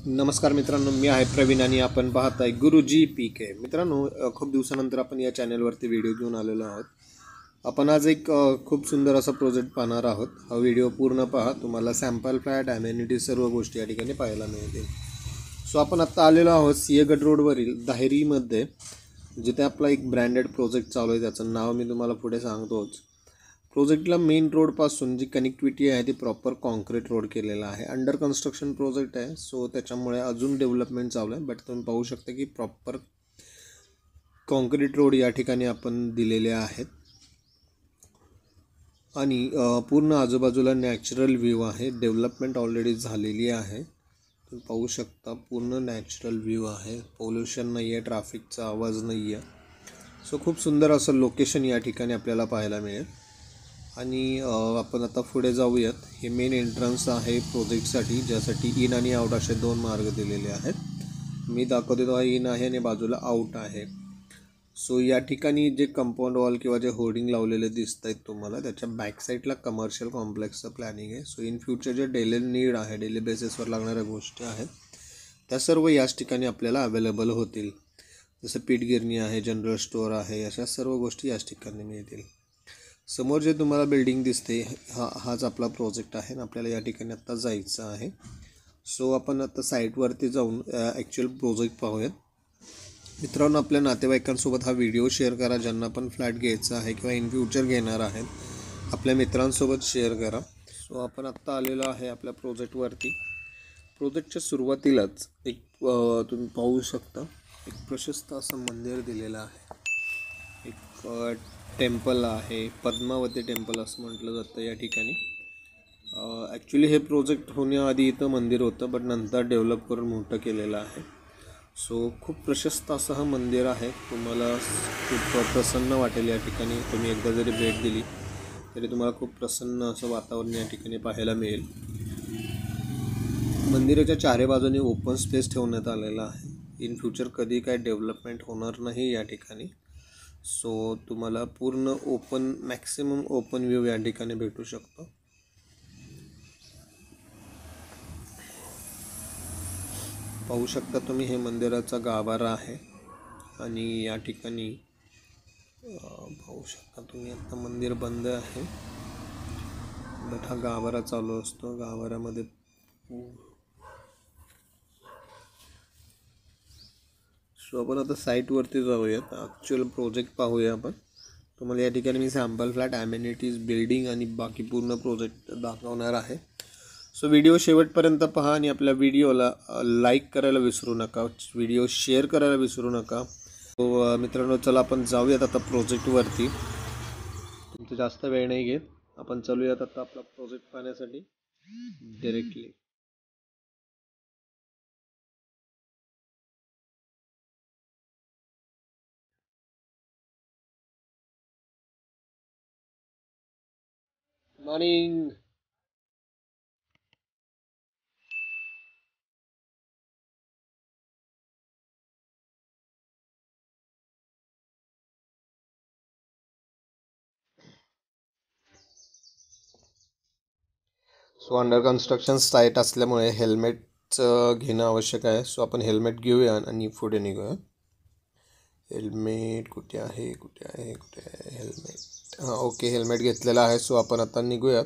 नमस्कार मित्रांनो, मी आहे प्रवीण आणि आपण पाहताय गुरुजी पीके. मित्रांनो, खूप दिवसानंतर आपण या चॅनलवरती व्हिडिओ घेऊन आलेलो आहोत. आपण आज एक खूप सुंदर असा प्रोजेक्ट पाहणार आहोत. हा व्हिडिओ पूर्ण पहा, तुम्हाला सॅम्पल फ्लॅट ॲमेनिटी सर्व गोष्टी या ठिकाणी पाहायला मिळतील. सो आपण आत्ता आलेलो आहोत सिंहगड रोडवरील दाहेरीमध्ये, जिथे आपला एक ब्रँडेड प्रोजेक्ट चालू आहे. त्याचं नाव मी तुम्हाला पुढे सांगतोच. प्रोजेक्टला मेन रोडपासून जी कनेक्टिव्हिटी आहे ती प्रॉपर कॉन्क्रीट रोड केलेला आहे. अंडर कन्स्ट्रक्शन प्रोजेक्ट आहे, सो त्याच्यामुळे अजून डेव्हलपमेंट चालू आहे. बट तुम्ही पाहू शकता की प्रॉपर कॉन्क्रीट रोड या ठिकाणी आपण दिलेले आहेत आणि पूर्ण आजूबाजूला नॅचरल व्ह्यू आहे. डेव्हलपमेंट ऑलरेडी झालेली आहे. तुम्ही पाहू शकता पूर्ण नॅचरल व्ह्यू आहे. पोल्युशन नाही आहे, ट्रॅफिकचा आवाज नाही आहे. सो खूप सुंदर असं लोकेशन या ठिकाणी आपल्याला पाहायला मिळेल. आणि आपण आता पुढे जाऊयात. हे मेन एंट्रन्स आहे प्रोजेक्टसाठी, ज्यासाठी इन आणि आउट असे दोन मार्ग दिलेले आहेत. मी दाखवते तो हा इन आहे आणि बाजूला आउट आहे. सो या ठिकाणी जे कंपाऊंड वॉल किंवा जे होर्डिंग लावलेले दिसत आहेत तुम्हाला, त्याच्या बॅक साईडला कमर्शियल कॉम्प्लेक्सचं प्लॅनिंग आहे. सो इन फ्युचर जे डेली नीड आहे, डेली बेसिसवर लागणाऱ्या गोष्टी आहेत, त्या सर्व याच ठिकाणी आपल्याला अवेलेबल होतील. जसं पीठगिरणी आहे, जनरल स्टोअर आहे, अशा सर्व गोष्टी याच ठिकाणी मिळतील. समोर जे तुम्हाला बिल्डिंग दिसते हाच आपला प्रोजेक्ट आहे. आपल्याला या ठिकाणी आत्ता जायचं आहे. सो आपण आता साईटवरती जाऊन ॲक्च्युअल प्रोजेक्ट पाहूयात. मित्रांनो, आपल्या नातेवाईकांसोबत हा व्हिडिओ शेअर करा. ज्यांना पण फ्लॅट घ्यायचा आहे किंवा इन फ्युचर घेणार आहेत, आपल्या मित्रांसोबत शेअर करा. सो आपण आत्ता आलेलो आहे आपल्या प्रोजेक्टवरती. प्रोजेक्टच्या सुरुवातीलाच एक तुम्ही पाहू शकता एक प्रशस्त असं मंदिर दिलेलं आहे. एक टेम्पल आहे, पद्मावती टेम्पल असं म्हटलं जातं या ठिकाणी. ॲक्च्युली हे प्रोजेक्ट होण्याआधी इथं मंदिर होतं, बट नंतर डेव्हलप करून मोठं केलेलं आहे. सो खूप प्रशस्त असं हा मंदिर आहे. तुम्हाला खूप प्रसन्न वाटेल या ठिकाणी. तुम्ही एकदा जरी भेट दिली तरी तुम्हाला खूप प्रसन्न असं वातावरण या ठिकाणी पाहायला मिळेल. मंदिराच्या चारी बाजूने ओपन स्पेस ठेवण्यात आलेला आहे. इन फ्युचर कधी काय डेव्हलपमेंट होणार नाही या ठिकाणी. सो तुम्हाला पूर्ण मॅक्सिमम ओपन व्ह्यू या ठिकाणी भेटू शकतो. पाहू शकता तुम्ही, हे मंदिराचा गाभारा आहे आणि या ठिकाणी पाहू शकता तुम्ही आता मंदिर बंद आहे, बट हा गाभारा चालू असतो. गाभाऱ्यामध्ये सो आपण आता साईटवरती जाऊयात, ॲक्च्युअल प्रोजेक्ट पाहूया आपण. तुम्हाला या ठिकाणी मी सॅम्पल फ्लॅट, ॲमेनिटीज, बिल्डिंग आणि बाकी पूर्ण प्रोजेक्ट दाखवणार आहे. सो व्हिडिओ शेवटपर्यंत पहा आणि आपल्या व्हिडिओला लाईक करायला विसरू नका, व्हिडिओ शेअर करायला विसरू नका. सो मित्रांनो, चला आपण जाऊयात आता प्रोजेक्टवरती. तुमचं जास्त वेळ नाही घेत, आपण चालूयात आता आपला प्रोजेक्ट पाहण्यासाठी directly. Morning. So under construction site असल्यामुळे हेल्मेटचं घेणं आवश्यक आहे. सो आपण हेल्मेट घेऊया आणि पुढे निघूया. हेल्मेट कुठे आहे हेल्मेट? हां, ओके, हेल्मेट घेतलेला आहे. सो आपण आता निघूयात.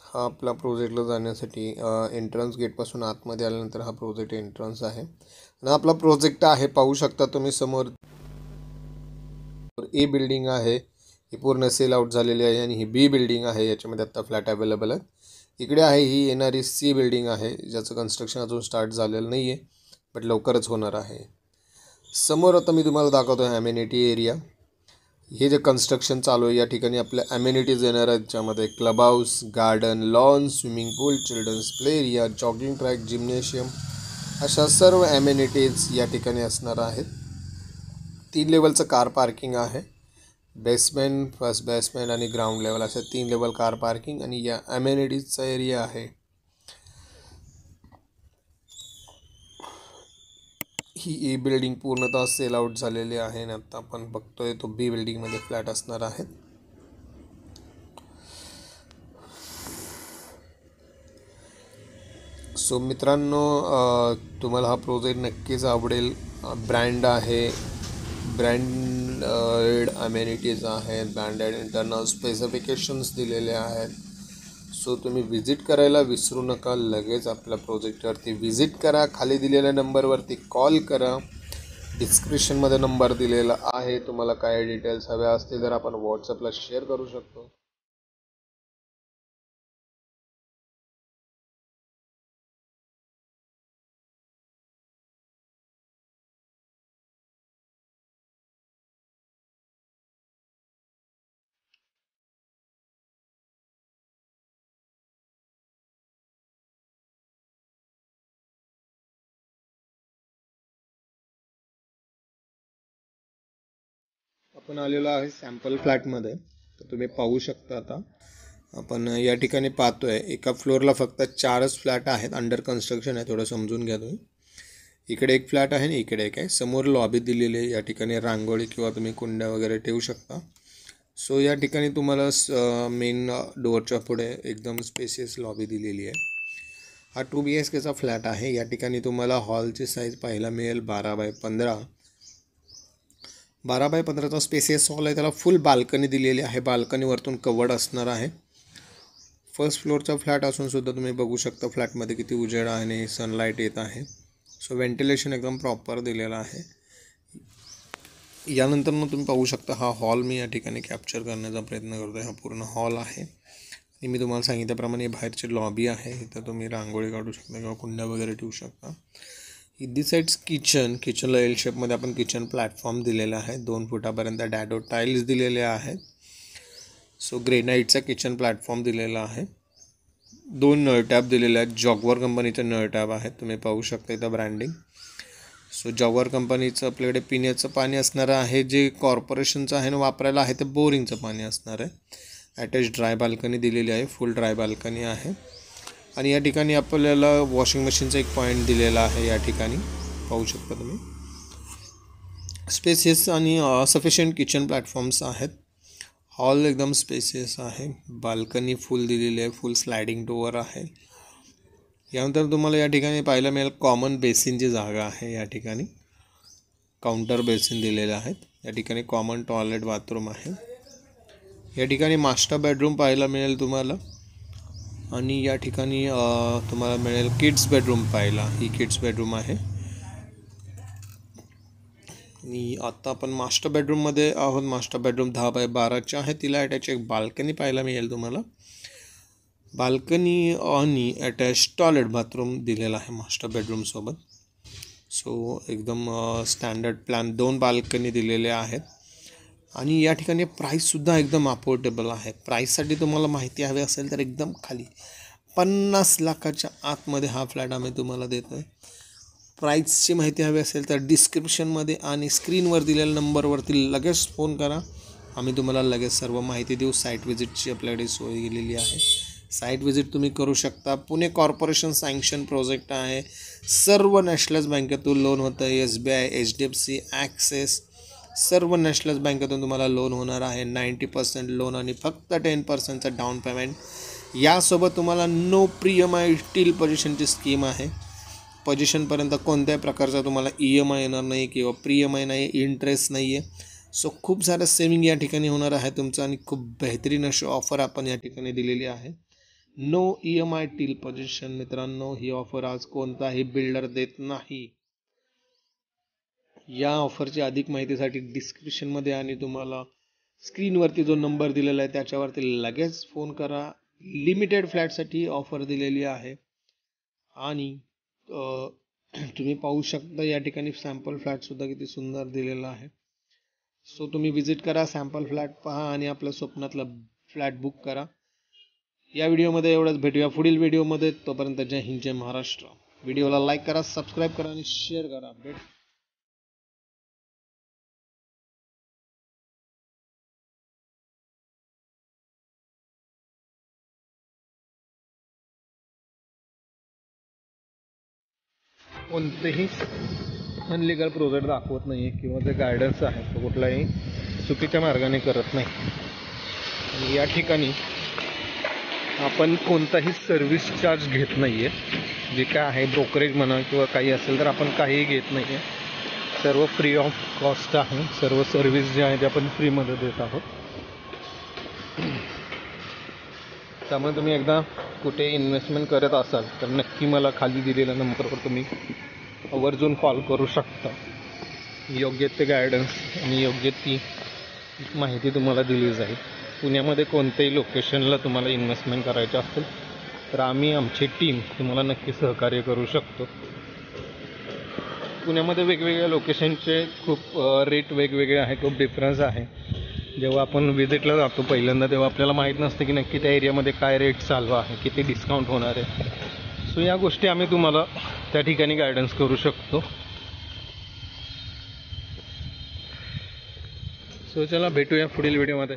हा आपला प्रोजेक्टला जाण्यासाठी एंट्रन्स गेटपासून आतमध्ये आल्यानंतर हा प्रोजेक्ट एंट्रन्स आहे आणि आपला प्रोजेक्ट आहे. पाहू शकता तुम्ही समोर ए बिल्डिंग आहे, ही पूर्ण सेल आउट झालेली आहे आणि ही बी बिल्डिंग आहे, याच्यामध्ये आता फ्लॅट अवेलेबल आहे. इकडे आहे ही येणारी सी बिल्डिंग आहे, ज्याचं कन्स्ट्रक्शन अजून स्टार्ट झालेलं नाही आहे, बट लवकरच होणार आहे. समोर आता मी तुम्हाला दाखवतो आहे ॲमेनिटी एरिया. हे जे कन्स्ट्रक्शन चालू आहे या ठिकाणी आपल्या ॲमेनिटीज येणार आहेत, ज्यामध्ये club house, garden, lawn, swimming pool, children's play area, jogging track, gymnasium, अशा सर्व ॲमेनिटीज या ठिकाणी असणार आहेत. 3 लेवलचं कार पार्किंग आहे. बेसमेंट, फर्स्ट बेसमेंट आणि ग्राउंड लेवल अशा 3 लेवल कार पार्किंग आणि या ॲमेनिटीजचा एरिया आहे. ही ए बिल्डिंग पूर्णतः सेल आउट झालेली आहे आणि आता आपण बघतोय तो बी बिल्डिंगमध्ये फ्लॅट असणार आहेत. सो मित्रांनो, तुम्हाला हा प्रोजेक्ट नक्कीच आवडेल. ब्रँड आहे, ब्रँडेड अमेनिटीज आहेत, ब्रँडेड इंटरनल स्पेसिफिकेशन्स दिलेले आहेत. सो तुम्ही विजिट करायला विसरू नका. लगेच आपल्या प्रोजेक्टवरती विजिट करा. खाली दिलेल्या नंबरवरती कॉल करा. डिस्क्रिप्शनमध्ये नंबर दिलेला आहे. तुम्हाला काय डिटेल्स हव्या असतील तर आपण व्हॉट्सअपला शेअर करू शकतो. आपण आलेलो आहे सॅम्पल फ्लॅटमध्ये. तर तुम्ही पाहू शकता. आता आपण या ठिकाणी पाहतोय एका फ्लोअरला फक्त 4च फ्लॅट आहेत. अंडर कन्स्ट्रक्शन आहे. थोडं समजून घ्या तुम्ही. इकडे एक फ्लॅट आहे आणि इकडे एक आहे. समोर लॉबी दिलेली आहे. या ठिकाणी रांगोळी किंवा तुम्ही कुंड्या वगैरे ठेवू शकता. सो या ठिकाणी तुम्हाला मेन डोअरच्या पुढे एकदम स्पेसियस लॉबी दिलेली आहे. हा 2 BHKचा फ्लॅट आहे. या ठिकाणी तुम्हाला हॉलची साईज पाहायला मिळेल 12x15. 12x15चा स्पेसियस हॉल आहे. त्याला फुल बाल्कनी दिलेली आहे. बाल्कनी वरतून कवर्ड असणार आहे. फर्स्ट फ्लोअरचा फ्लॅट असून सुद्धा तुम्ही बघू शकता फ्लॅटमध्ये किती उजेड आहे आणि सनलाईट येत आहे. सो व्हेंटिलेशन एकदम प्रॉपर दिलेलं आहे. यानंतर मग तुम्ही पाहू शकता हा हॉल मी या ठिकाणी कॅप्चर करण्याचा प्रयत्न करतो आहे. हा पूर्ण हॉल आहे आणि मी तुम्हाला सांगितल्याप्रमाणे बाहेरची लॉबी आहे. इथं तुम्ही रांगोळी काढू शकता किंवा कुंड्या वगैरे ठेवू शकता. दिस साईड्स किचनला एल शेपमध्ये आपण किचन प्लॅटफॉर्म दिलेला आहे. 2 फुटापर्यंत डॅडो टाईल्स दिलेले आहेत. सो ग्रेनाईटचा किचन प्लॅटफॉर्म दिलेला आहे. 2 नळ टॅप दिलेले आहेत. जॉगवर कंपनीचे नळ टॅप आहेत. तुम्ही पाहू शकता इथं ब्रँडिंग. सो जॉगवर कंपनीचं आपल्याकडे पिण्याचं पाणी असणार आहे. जे कॉर्पोरेशनचं आहे ना वापरायला आहे ते बोरिंगचं पाणी असणार आहे. अटॅच ड्राय बाल्कनी दिलेली आहे. फुल ड्राय बाल्कनी आहे. आणि या ठिकाणी आपल्याला वॉशिंग मशीनचा एक पॉईंट दिलेला आहे. या ठिकाणी पाहू शकता तुम्ही. स्पेसियस आणि सफिशियंट किचन प्लॅटफॉर्म्स आहेत. हॉल एकदम स्पेसियस आहे. बाल्कनी फुल दिलेली आहे. फुल स्लायडिंग डोअर आहे. यानंतर तुम्हाला या ठिकाणी पाहायला मिळेल कॉमन बेसिनची जागा आहे. या ठिकाणी काउंटर बेसिन दिलेले आहेत. या ठिकाणी कॉमन टॉयलेट बाथरूम आहे. या ठिकाणी मास्टर बेडरूम पाहायला मिळेल तुम्हाला. आणि या ठिकाणी तुम्हाला मिळेल किड्स बेडरूम पाहायला. ही किड्स बेडरूम आहे. आणि आता आपण मास्टर बेडरूममध्ये आहोत. मास्टर बेडरूम 10x12ची आहे. तिला अटॅच एक बाल्कनी पाहायला मिळेल तुम्हाला. बाल्कनी आणि अटॅच टॉयलेट बाथरूम दिलेला आहे मास्टर बेडरूमसोबत. सो एकदम स्टँडर्ड प्लॅन. 2 बाल्कनी दिलेले आहेत. आणि या ठिकाणी प्राईससुद्धा एकदम अफोर्डेबल आहे. प्राईससाठी तुम्हाला माहिती हवी असेल तर एकदम खाली 50 लाखाच्या आतमध्ये हा फ्लॅट आम्ही तुम्हाला देतो आहे. प्राईसची माहिती हवी असेल तर डिस्क्रिप्शनमध्ये आणि स्क्रीनवर दिलेल्या नंबरवरती लगेच फोन करा. आम्ही तुम्हाला लगेच सर्व माहिती देऊ. साईट व्हिजिटची आपल्याकडे सोय केलेली आहे. साईट व्हिजिट तुम्ही करू शकता. पुणे कॉर्पोरेशन सँक्शन प्रोजेक्ट आहे. सर्व नॅशनलाइज बँकेतून लोन होतं आहे. SBI, HDFC, ॲक्सिस सर्व नॅशनलाइज बँकेतून तुम्हाला लोन होणार आहे. 90% लोन आणि फक्त 10%चं डाऊन पेमेंट. यासोबत तुम्हाला नो EMI टिल पोझिशनची स्कीम आहे. पोझिशनपर्यंत कोणत्याही प्रकारचा तुम्हाला EMI येणार नाही किंवा EMI नाही, इंटरेस्ट नाही आहे. सो खूप सारं सेविंग या ठिकाणी होणार आहे तुमचं. आणि खूप बेहतरीन अशी ऑफर आपण या ठिकाणी दिलेली आहे. No EMI till possession. मित्रांनो, ही ऑफर आज कोणताही बिल्डर देत नाही. या ऑफरची अधिक माहितीसाठी डिस्क्रिप्शनमध्ये आणि तुम्हाला स्क्रीनवरती जो नंबर दिलेला आहे त्याच्यावरती लगेच फोन करा. लिमिटेड फ्लॅटसाठी ऑफर दिलेली आहे. आणि तुम्ही पाहू शकता या ठिकाणी सॅम्पल फ्लॅटसुद्धा किती सुंदर दिलेला आहे. सो तुम्ही विजिट करा, सॅम्पल फ्लॅट पहा आणि आपल्या स्वप्नातला फ्लॅट बुक करा. या व्हिडिओमध्ये एवढंच. भेटूया पुढील व्हिडिओमध्ये. तोपर्यंत जय हिंद, जय महाराष्ट्र. व्हिडिओला लाईक करा, सबस्क्राईब करा आणि शेअर करा. कोणतेही अनलिगल प्रोजेक्ट दाखवत नाही आहे किंवा जे गायडन्स आहे तो कुठलाही चुकीच्या मार्गाने करत नाही. आणि या ठिकाणी आपण कोणताही सर्व्हिस चार्ज घेत नाही आहे. जे काय आहे ब्रोकरेज म्हणा किंवा काही असेल तर आपण काहीही घेत नाही आहे. सर्व फ्री ऑफ कॉस्ट आहे. सर्व सर्व्हिस जे आहे ते आपण फ्रीमध्ये देत आहोत. त्यामुळे तुम्ही एकदा कुठे इन्व्हेस्टमेंट करत असाल तर नक्की मला खाली दिलेल्या नंबरवर तुम्ही आवर्जून कॉल करू शकता. योग्य ते गायडन्स आणि योग्य ती माहिती तुम्हाला दिली जाईल. पुण्यामध्ये कोणत्याही लोकेशनला तुम्हाला इन्व्हेस्टमेंट करायचं असेल तर आमची टीम तुम्हाला नक्की सहकार्य करू शकतो. पुण्यामध्ये वेगवेगळ्या लोकेशनचे खूप रेट वेगवेगळे आहे, खूप डिफरन्स आहे. जेव्हा आपण विजिटला जातो पहिल्यांदा तेव्हा आपल्याला माहीत नसतं की नक्की त्या एरियामध्ये काय रेट चालू आहे, किती डिस्काउंट होणार आहे. सो या गोष्टी आम्ही तुम्हाला त्या ठिकाणी गायडन्स करू शकतो. सो चला भेटूया पुढील व्हिडिओमध्ये.